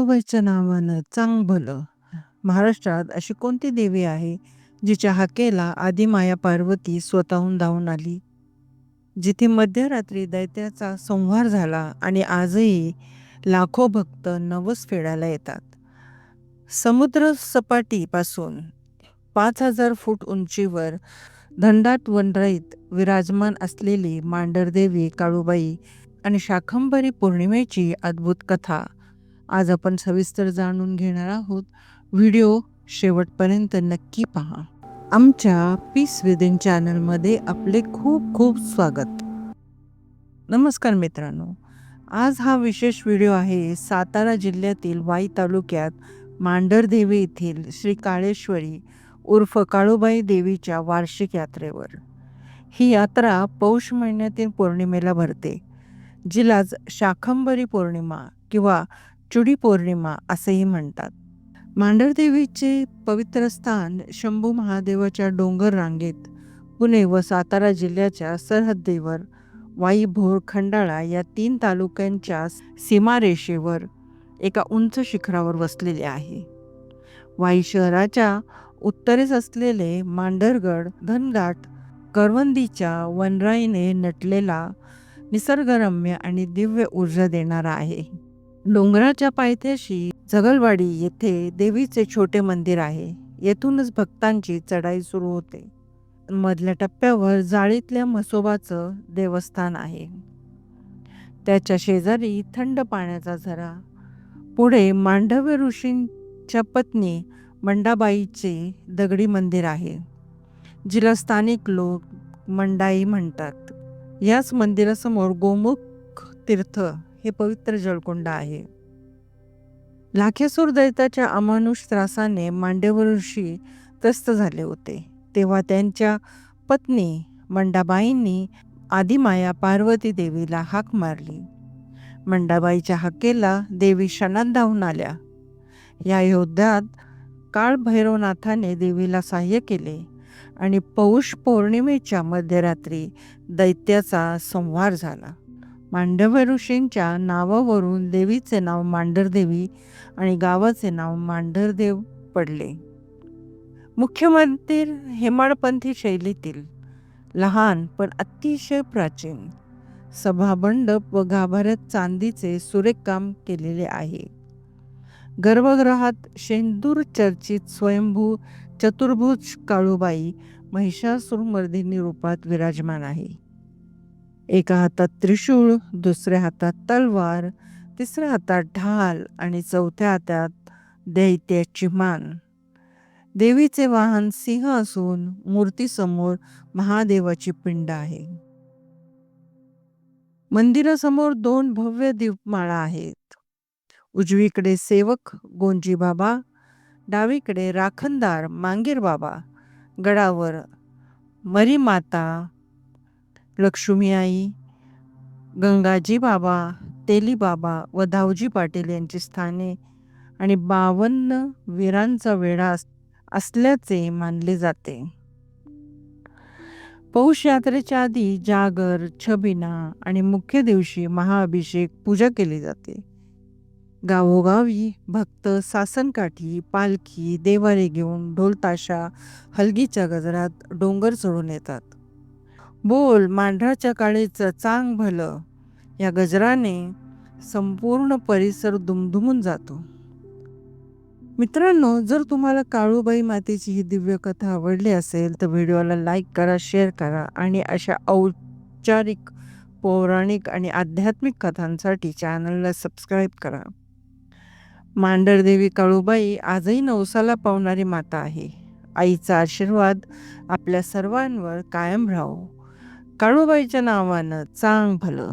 काळूबाईच्या नावानं चांग भलं. महाराष्ट्रात अशी कोणती देवी आहे जिच्या हाकेला आदिमाया पार्वती स्वतःहून धावून आली? जिथे मध्यरात्री दैत्याचा संहार झाला आणि आजही लाखो भक्त नवस फेडायला येतात. समुद्र सपाटीपासून 5,000 फूट उंचीवर घनदाट वनराईत विराजमान असलेली मांढरदेवी काळूबाई आणि शाकंभरी पौर्णिमेची अद्भुत कथा आज आपण सविस्तर जाणून घेणार आहोत. व्हिडिओ शेवटपर्यंत नक्की पहा. आमच्या पीस विदिन चॅनलमध्ये आपले खूप खूप स्वागत. नमस्कार मित्रांनो, आज हा विशेष व्हिडिओ आहे सातारा जिल्ह्यातील वाई तालुक्यात मांढरदेवी येथील श्री काळेश्वरी उर्फ काळूबाई देवीच्या वार्षिक यात्रेवर. ही यात्रा पौष महिन्यातील पौर्णिमेला भरते, जिलाच शाकंभरी पौर्णिमा किंवा चुडी पौर्णिमा असेही म्हणतात. मांढरदेवीचे पवित्र स्थान शंभू महादेवाच्या डोंगर रांगेत पुणे व सातारा जिल्ह्याच्या सरहद्दीवर वाई, भोर, खंडाळा या 3 तालुक्यांच्या सीमारेषेवर एका उंच शिखरावर वसलेले आहे. वाई शहराच्या उत्तरेस असलेले मांढरगड घनदाट करवंदीच्या वनराईने नटलेला निसर्गरम्य आणि दिव्य ऊर्जा देणारा आहे. डोंगराच्या पायथ्याशी जगलवाडी येथे देवीचे छोटे मंदिर आहे. येथूनच भक्तांची चढाई सुरू होते. मधल्या टप्प्यावर जाळीतल्या म्हसोबाचं देवस्थान आहे. त्याच्या शेजारी थंड पाण्याचा झरा. पुढे मांडव्य ऋषींच्या पत्नी मंडाबाईचे दगडी मंदिर आहे, जिला स्थानिक लोक मंडाई म्हणतात. याच मंदिरासमोर गोमुख तीर्थ हे पवित्र जलकुंड आहे. लाखेसूर दैत्याच्या अमानुष त्रासाने मांडव्य ऋषी त्रस्त झाले होते, तेव्हा त्यांच्या पत्नी मंडाबाईंनी आदिमाया पार्वती देवीला हाक मारली. मंडाबाईच्या हाकेला देवी क्षणात धावून आल्या. या युद्धात काळभैरवनाथाने देवीला सहाय्य केले आणि पौष पौर्णिमेच्या मध्यरात्री दैत्याचा संहार झाला. मांडव्य ऋषींच्या नावावरून देवीचे नाव मांढरदेवी आणि गावाचे नाव मांढरदेव पडले. मुख्य मंदिर हेमाडपंथी शैलीतील लहान पण अतिशय प्राचीन. सभामंडप व गाभाऱ्यात चांदीचे सुरेख काम केलेले आहे. गर्भगृहात शेंदूर चर्चित स्वयंभू चतुर्भुज काळूबाई महिषासुरमर्दिनी रूपात विराजमान आहे. एका हातात त्रिशूळ, दुसऱ्या हातात तलवार, तिसऱ्या हातात ढाल आणि चौथ्या हातात दैत्याची मान. देवीचे वाहन सिंह असून मूर्तीसमोर महादेवाची पिंड आहे. मंदिरासमोर 2 भव्य दीपमाळा आहेत. उजवीकडे सेवक गोंजी बाबा, डावीकडे राखणदार मांगीर बाबा. गडावर मरीमाता, लक्ष्मी आई, गंगाजी बाबा, तेली बाबा व धावजी पाटील यांची स्थाने आणि 52 वीरांचा वेढा असल्याचे मानले जाते. पौष यात्रेच्या आधी जागर, छबिना आणि मुख्य दिवशी महाअभिषेक पूजा केली जाते. गावोगावी भक्त सासनकाठी, पालखी, देवारे घेऊन ढोलताशा, हलगीच्या गजरात डोंगर चढून येतात. बोल मांढराच्या काळीचं चांग भलं या गजराने संपूर्ण परिसर दुमदुमून जातो. मित्रांनो, जर तुम्हाला काळूबाई मातेची ही दिव्य कथा आवडली असेल तर व्हिडिओला लाईक करा, शेअर करा आणि अशा औपचारिक, पौराणिक आणि आध्यात्मिक कथांसाठी चॅनलला सबस्क्राईब करा. मांढरदेवी काळूबाई आजही नवसाला पावणारी माता आहे. आईचा आशीर्वाद आपल्या सर्वांवर कायम राहो. काळूबाईच्या नावानं चांग भलं.